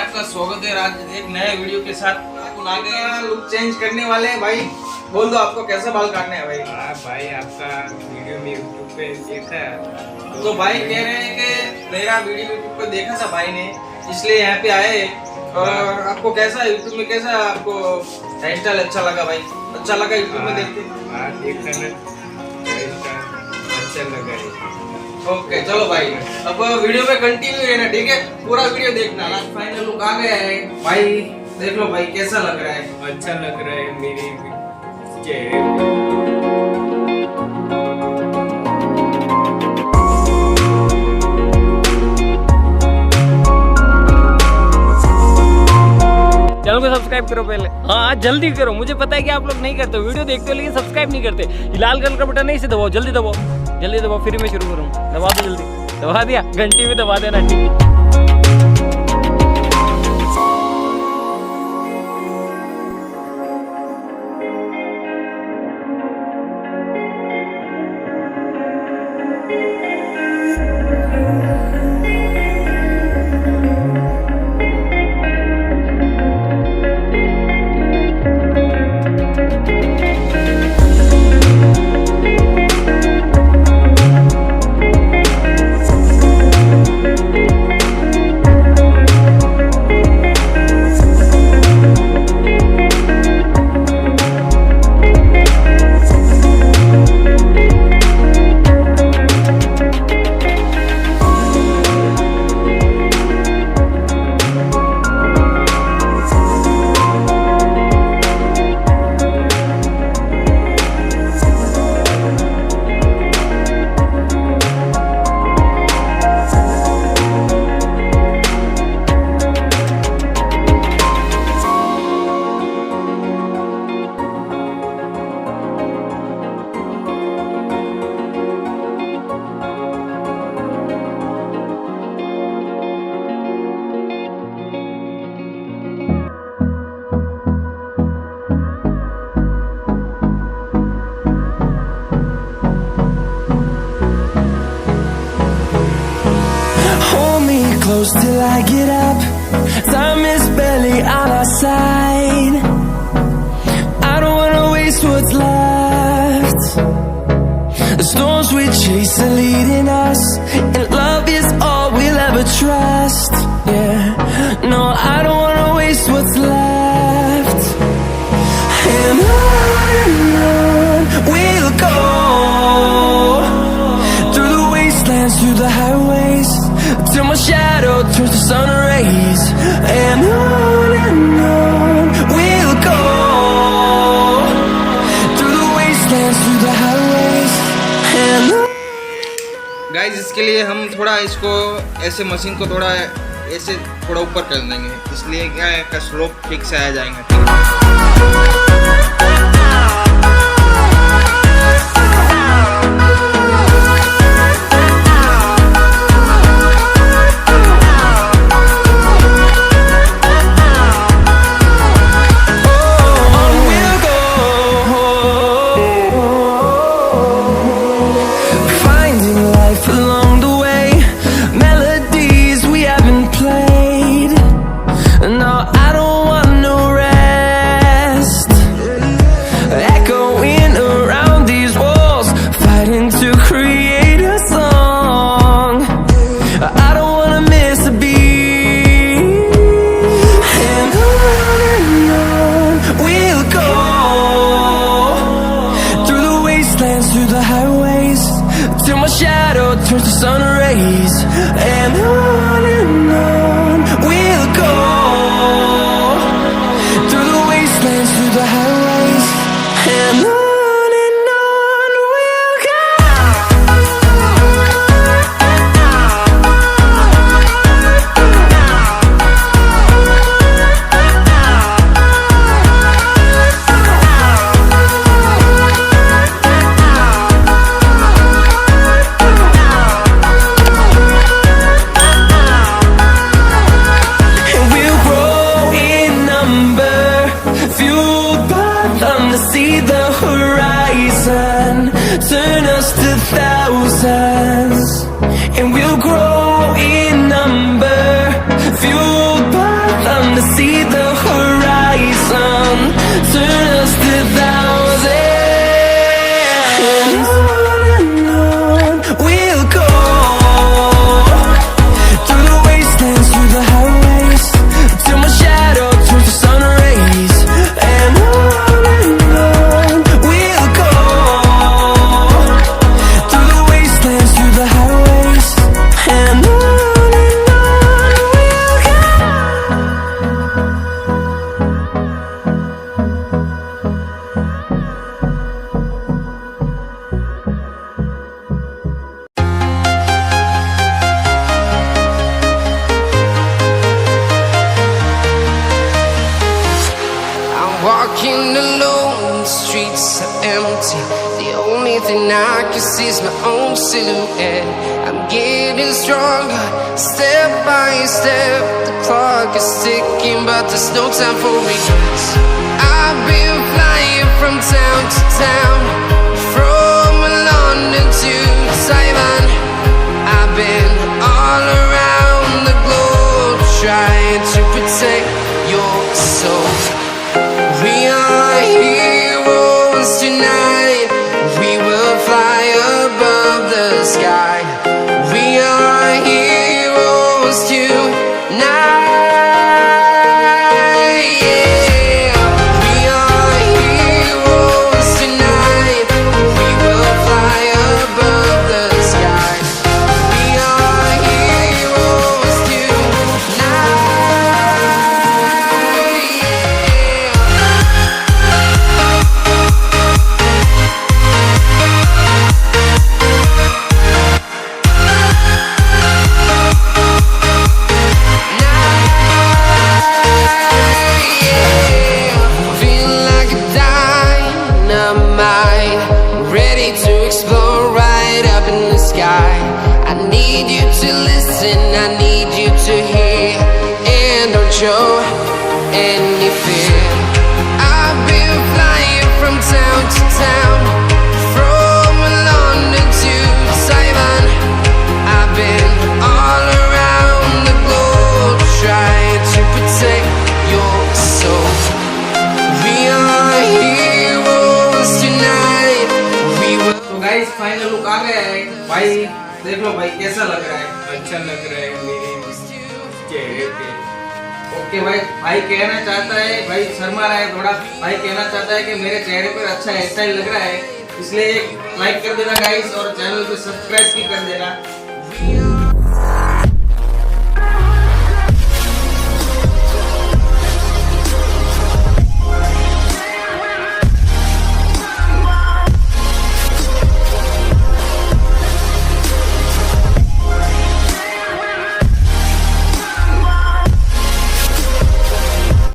आपका स्वागत है आज एक नए वीडियो के साथ। अपन आगे लुक चेंज करने वाले हैं भाई। बोल दो आपको कैसा बाल काटने हैं भाई। भाई आपका वीडियो में यूट्यूब पे देखा है तो भाई कह रहे हैं कि मेरा वीडियो यूट्यूब पे देखा था भाई ने, इसलिए यहाँ पे आए। और आपको कैसा यूट्यूब में कैसा आपको हेयर स्टाइल अच्छा लगा भाई? अच्छा लगा यूट्यूब में देख के? अच्छा लगा है। ओके चलो भाई, अब वीडियो में कंटिन्यू रहना, ठीक है? पूरा वीडियो देखना। लास्ट फाइनल लुक आ गया है भाई, देख लो भाई कैसा लग रहा है। अच्छा लग रहा है मेरी चेहरे पे। चैनल को सब्सक्राइब करो पहले। हाँ जल्दी करो, मुझे पता है कि आप लोग नहीं करते हो, वीडियो देखते हो लेकिन सब्सक्राइब नहीं करते। लाल कलर का बटन नहीं से दबाओ, जल्दी दबाओ, जल्दी दबाओ, फिर मैं शुरू करूँ। दबा दो जल्दी, दबा दिया, घंटी में दबा देना, ठीक। Close till I get up. Time is barely on our side. I don't wanna waste what's left. The storms we chase are leading us, and love is all we'll ever trust. Yeah, no, I don't wanna waste what's left. And on we'll go, through the wastelands, through the highways, till my shadow turns to sun rays. And on we'll go, through the wastelands, through the highways. And guys इसके लिए हम थोड़ा इसको ऐसे machine को थोड़ा ऐसे थोड़ा ऊपर कर देंगे, इसलिए क्या है का स्लोप ठीक से आ जाएंगे। walking alone, the streets are empty. The only thing I can see is my own silhouette. I'm getting stronger, step by step. The clock is ticking, but there's no time for regrets. I've been flying from town to town, from London to Taiwan. I've been all around the globe, trying to protect your soul. We are heroes tonight. We will fly above the sky. We are heroes tonight. Yeah. We are heroes tonight. We will fly above the sky. We are heroes tonight. Feeling like a dynamite, ready to explode right up in the sky. I need you to listen, I need you to hear, and don't show any fear. I've been flying from town to town, from London to Taiwan. I've been all around the globe, trying to protect your soul. We are heroes tonight. We will. तो guys final look आ गया है भाई, देख लो भाई कैसा लग रहा है। अच्छा लग रहा है मेरे चेहरे पे। ओके भाई, भाई कहना चाहता है, भाई शर्मा रहा है थोड़ा, भाई कहना चाहता है कि मेरे चेहरे पर अच्छा हेयर स्टाइल लग रहा है, इसलिए लाइक कर देना गाइस और चैनल को सब्सक्राइब भी कर देना।